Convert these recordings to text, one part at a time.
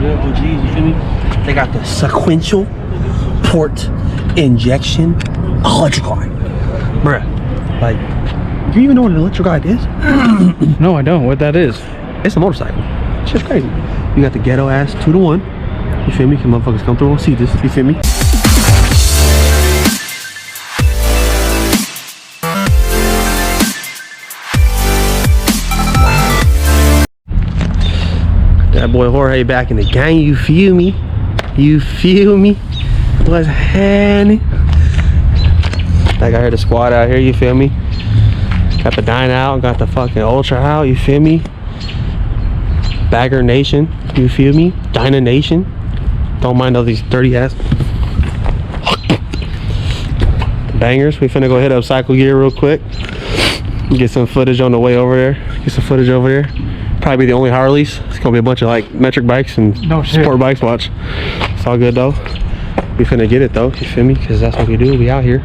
real OGs, you feel me? They got the sequential port injection electric guide. Bruh, like, do you even know what an electric guide is? No, I don't. What that is? It's a motorcycle. It's just crazy. You got the ghetto ass 2-to-1. You feel me? Can motherfuckers come through and see this? You feel me? That boy Jorge back in the gang, you feel me? You feel me? What's happening? Like I heard the squad out here, you feel me? Got the Dyna out, got the fucking Ultra out, you feel me? Bagger Nation, you feel me? Dyna Nation. Don't mind all these dirty ass bangers. We finna go hit up Cycle Gear real quick. Get some footage on the way over there. Get some footage over there. Probably the only Harleys. It's gonna be a bunch of like metric bikes and sport bikes. Watch. It's all good though. We finna get it though. You feel me? Because that's what we do. We out here.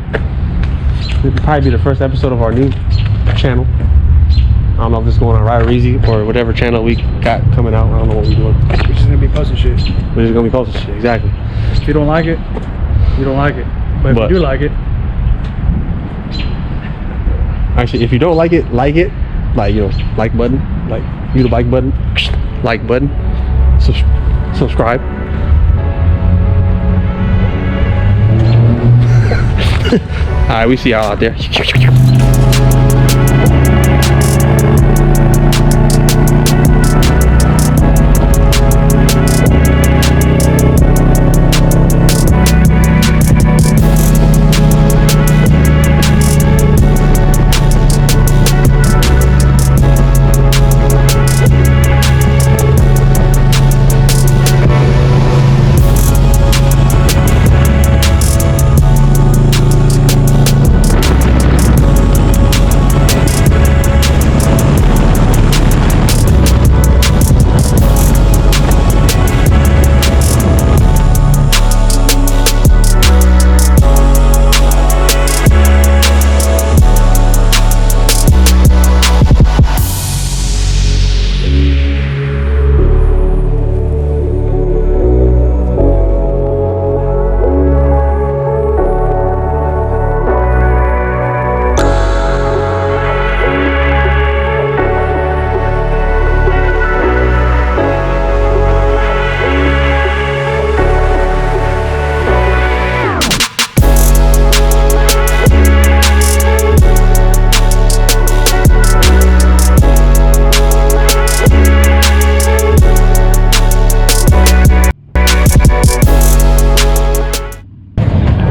It'll probably be the first episode of our new channel. I don't know if this is going on Ridewithreezy or whatever channel we got coming out. I don't know what we're doing. We're just gonna be posting shit. We're just gonna be posting shit. Exactly. If you don't like it, you don't like it. But if you do like it, actually, if you don't like it, like it. Like, you know, like button. Like, you the like button. Like button. Subscribe. Alright, we see y'all out there.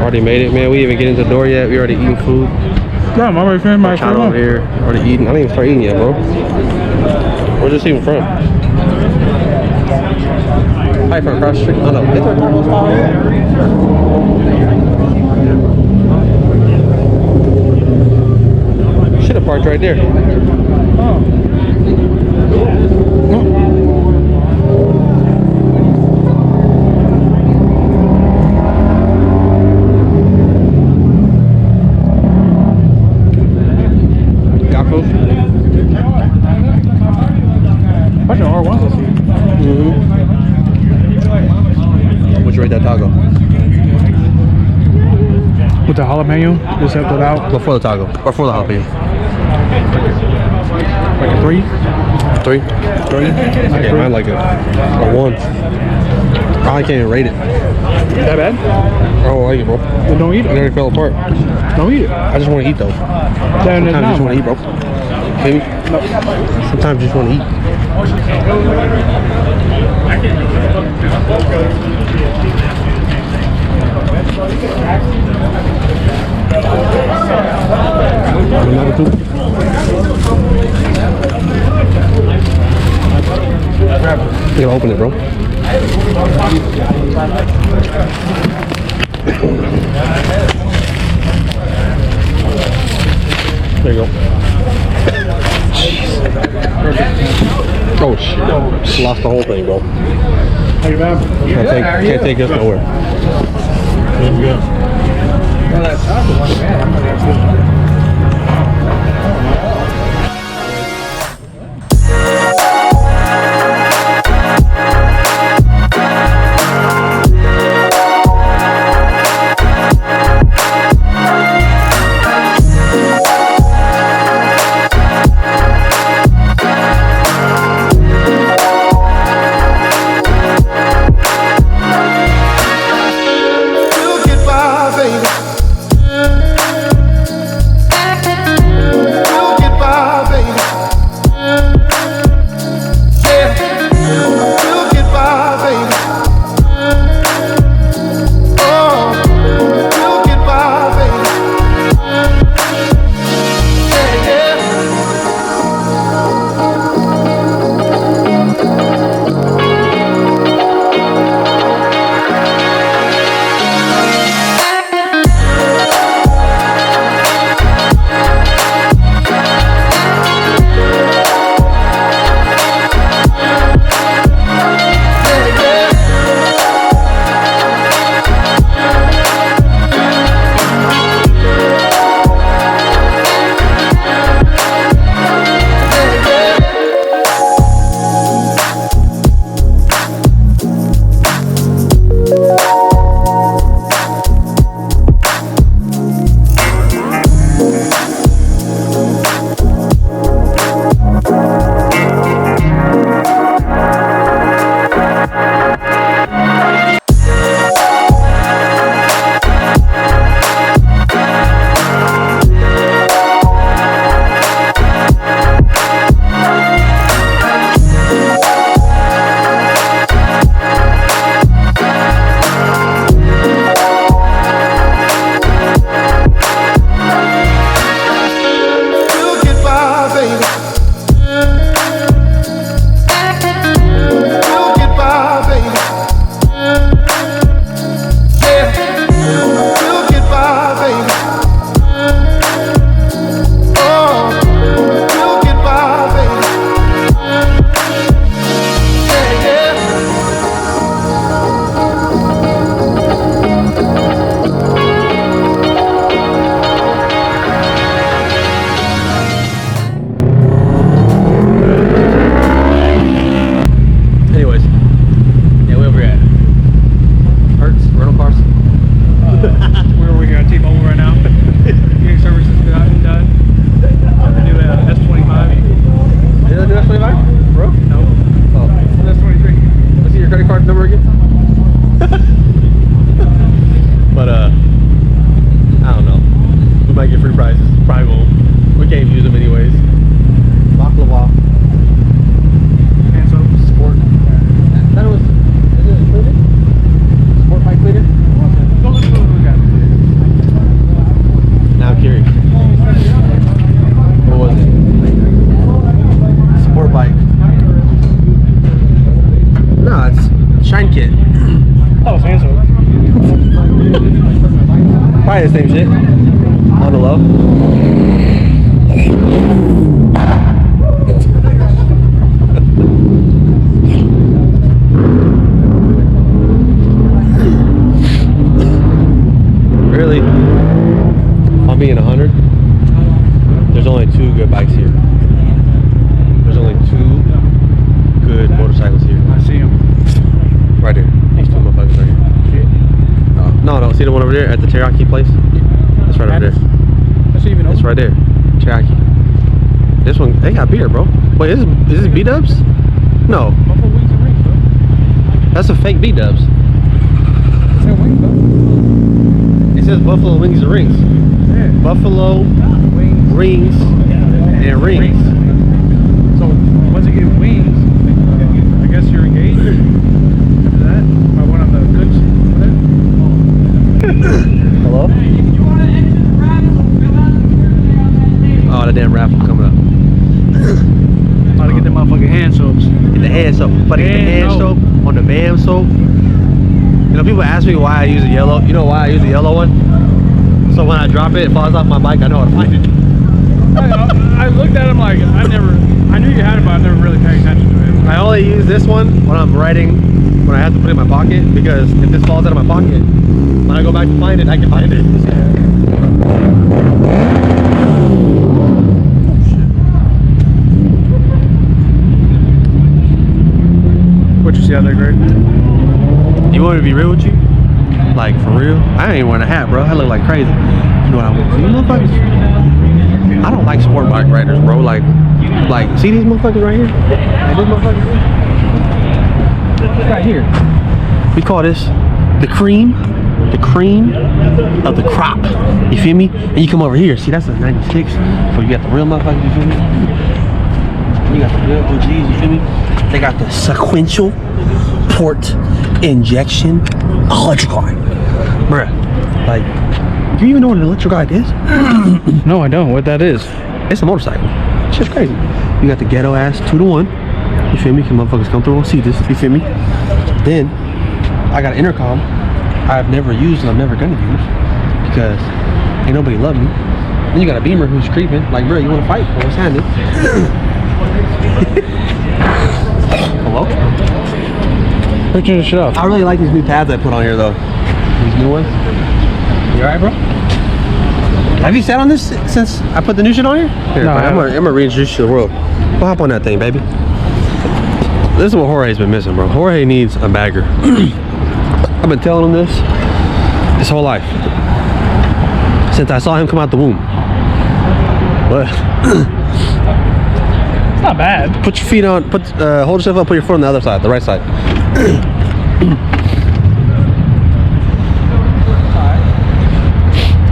Already made it, man. We didn't even get into the door yet. We already eating food. yeah, I'm already finished my food. Over here, already eating. I didn't even start eating yet, bro. Where's this even from? Hi, from across the street. Oh no, is there a taco spot over there? Should have parked right there. Oh. What'd you rate that taco? With the jalapeno, just helped it out. Before the taco, or for the jalapeno? Like a 3? 3? 3? Yeah, mine like a 1. I can't even rate it. That bad? I don't like it, bro. Then don't eat It it. already fell apart. Don't eat it. I just want to eat though. Then Sometimes I just want to eat, bro. Maybe. Sometimes you just want to eat. Another 2. You gotta open it, bro. There you go. Oh shit! Lost the whole thing, bro. Can't take us nowhere. There you go. credit card number again? But I don't know. We might get free prizes. Probably won't. We can't use them anyways. Baklava. And so sport. That was. Is it cleaner? Sportsbike cleaner? Now I'm curious. What was it? Sportsbike. No, it's Shine Kit. That was hand soap. Probably the same shit. On the low. Really? If I'm being 100, there's only 2 good bikes here. There's only 2 good motorcycles here. I see him. Right here. These 2 motherfuckers right here. No, see the one over there at the Cherokee place? It's right over there. That's even It's right there. Cherokee. This one, they got beer, bro. Wait, is this B-dubs? No. Buffalo wings and rings, bro. That's a fake B-dubs. It's a wing, bro. It says Buffalo Wings and Rings. Yeah. Buffalo Wings. Rings and Rings. So once you get wings, I guess you're engaged. After that, I went on the good shit. Hello? Oh, the damn raffle coming up. How to get them motherfucking hand soaps. Get the hand soap. Buddy, get the hand soap on the BAM soap. You know, people ask me why I use a yellow. You know why I use the yellow one? So when I drop it, it falls off my bike, I know how to find it. I looked at him like I knew you had it, but I never really paid attention to it. I only use this one when I'm riding, when I have to put it in my pocket, because if this falls out of my pocket, when I go back to find it, I can find it. What you see out there, Greg? You want me to be real with you? Like, for real? I ain't wearing a hat, bro. I look like crazy. You know what I want? You motherfuckers? I don't like sport bike riders, bro. Like, see these motherfuckers right here? Like this motherfucker? Right here. We call this the cream of the crop. You feel me? And you come over here. See, that's a 96. So you got the real motherfuckers, you feel me? You got the real OGs, you feel me? They got the sequential port injection electric guide. Bruh, like, do you even know what an electric guide is? No, I don't. What that is? It's a motorcycle. It's just crazy. You got the ghetto ass 2-to-1. You feel me? Can motherfuckers come through and see this? You feel me? Then I got an intercom I've never used and I'm never gonna use because ain't nobody love me. Then you got a beamer who's creeping. Like, bro, you wanna fight? Well, what's happening? Hello? Turn the shit off. I really like these new pads I put on here though. These new ones. You alright, bro? Have you sat on this since I put the new shit on here? Here, No, I'm gonna reintroduce you to the world. Go hop on that thing, baby. This is what Jorge's been missing, bro. Jorge needs a bagger. I've been telling him this his whole life. Since I saw him come out the womb. But It's not bad. put your feet on, hold yourself up, put your foot on the other side, the right side.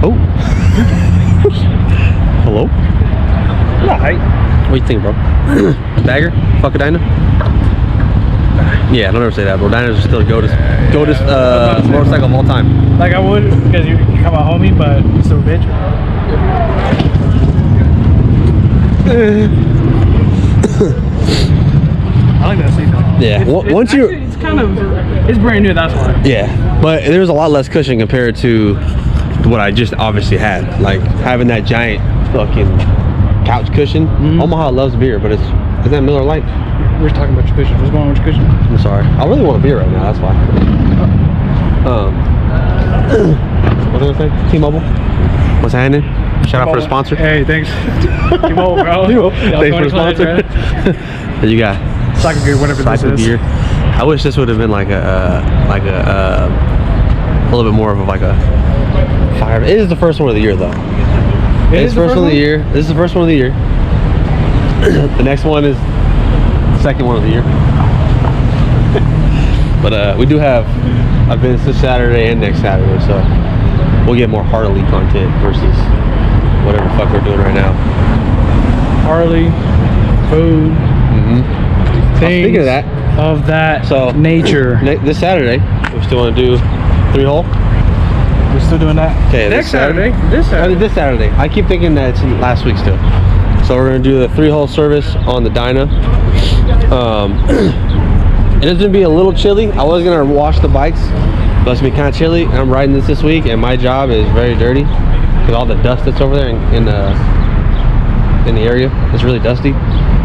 Oh. Hello? Right. What do you think, bro? Bagger? Fuck a Dyna? Yeah, don't ever say that, bro. Dynas are still the goatest motorcycle of all time. Like I would because you come out homie, but you still a bitch. I like that seat though. Yeah. Once you, it's kind of, it's brand new. That's why. yeah, but there's a lot less cushion compared to what I just obviously had. Like having that giant fucking couch cushion. Omaha loves beer, but isn't that Miller Lite? We're talking about your cushion. What's going on with your cushion? I'm sorry. I really want a beer right now. That's why. What was I gonna say? T-Mobile. What's happening? Shout out for the sponsor. Hey, thanks. T-Mobile, bro. Thanks for the sponsor. You got Cycle gear, whatever cycle this is. gear. I wish this would have been like a little bit more of like a fire. It is the first one of the year though. It is the first one of the year. This is the first one of the year. The next one is the second one of the year. But we do have events this Saturday and next Saturday, so we'll get more Harley content versus whatever the fuck we're doing right now. Harley, food, things Speaking of that, so nature. This Saturday, we still want to do 3-hole. We're still doing that. Okay, Next Saturday. This Saturday. I keep thinking that it's last week still. So we're gonna do the 3-hole service on the Dyna. It's gonna be a little chilly. I was gonna wash the bikes, but it's gonna be kind of chilly. I'm riding this week, and my job is very dirty because all the dust that's over there in the area, it's really dusty.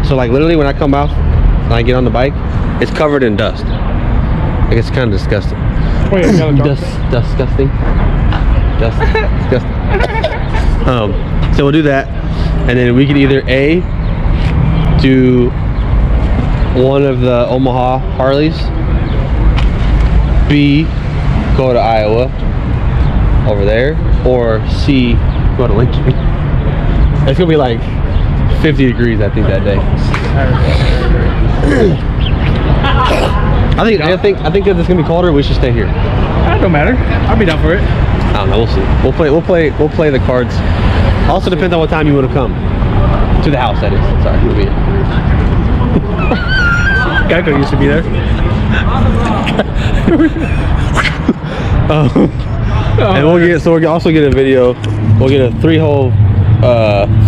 So like literally when I come out and I get on the bike, it's covered in dust. Like it's kind of disgusting. Wait, Disgusting. So we'll do that, and then we could either A, do one of the Omaha Harleys, B, go to Iowa over there, or C, go to Lincoln. It's gonna be like 50 degrees, I think, that day. I think if it's gonna be colder, we should stay here. That don't matter. I'll be down for it. I don't know. We'll see. We'll play the cards. Also depends on what time you want to come to the house. That is. Sorry, we'll be here. Geico used to be there. And we'll also get a video. We'll get a 3-hole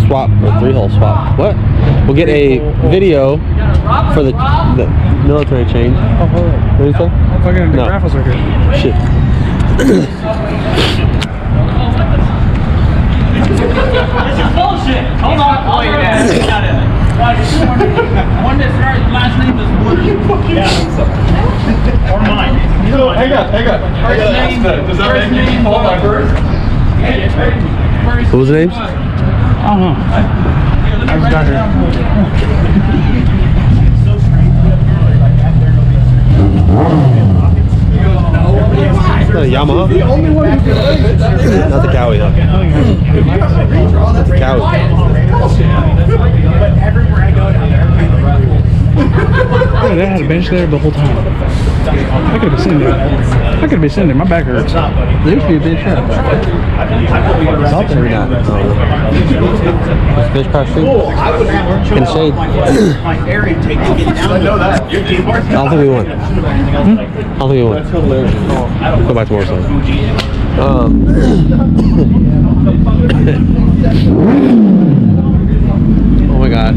swap or 3-hole swap. What? We'll get a video for the military change. Oh, hold on. What did you say? Fucking the raffles are here. Shit. This is bullshit. Hold on. Oh, your dad. Got it. One that starts last name is Wood. Yeah. Or mine. Hang on. Does that make me fall by first? What was the names? I don't know. I just got here. Yamaha? Not the Cowie though. That's the Cowie. Yeah, they had a bench there the whole time. I could have been sitting there. My back hurts. There used to be a bench there. It's out there now. It's bench press seat. In the shade. I don't think we won. Go back to Warsaw. Oh my god.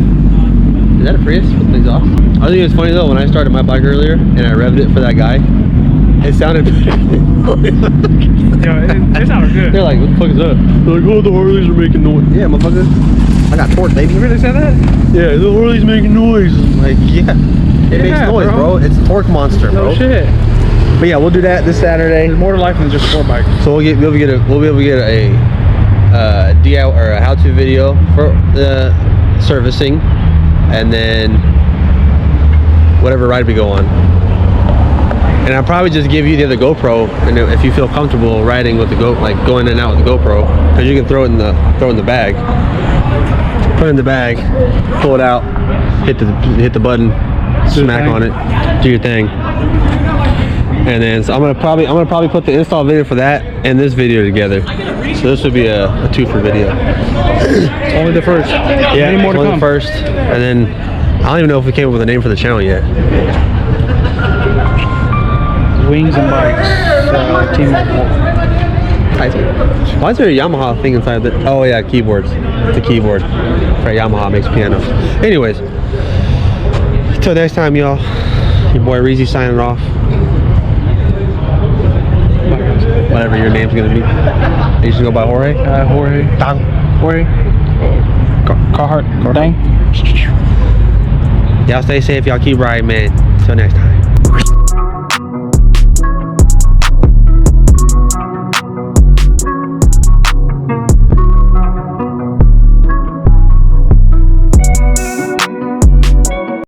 Is that a Prius with the exhaust? I think it's funny though, when I started my bike earlier and I revved it for that guy, it sounded Yo, it sounded good. They're like, what the fuck is that? They're like, oh, the Harleys are making noise. Yeah, motherfucker. I got torque, baby. You really said that? Yeah, the Harley's making noise. I'm like, yeah. It makes noise, bro. It's a torque monster, bro. No shit. But yeah, we'll do that this Saturday. There's more to life than just a sport bike. So we'll be able to get a DIY or a how-to video for the servicing, and then whatever ride we go on. And I'll probably just give you the other GoPro, and if you feel comfortable riding with the going in and out with the GoPro, because you can throw it in the bag. Put it in the bag, pull it out, hit the button, smack on it, do your thing. And then so I'm gonna probably put the install video for that and this video together. So this would be a 2-for video. Only the first. Yeah, Any more to only come. the first. And then I don't even know if we came up with a name for the channel yet. Wings and bikes. Team of Why is there a Yamaha thing inside the? Oh yeah, keyboards. It's a keyboard. Right, Yamaha makes pianos. Anyways, till next time, y'all. Your boy Reezy signing off. Whatever your name's gonna be. You should go by Jorge. Jorge. Dang. Jorge. Carhartt. Dang. Y'all stay safe. Y'all keep riding, man. Till next time.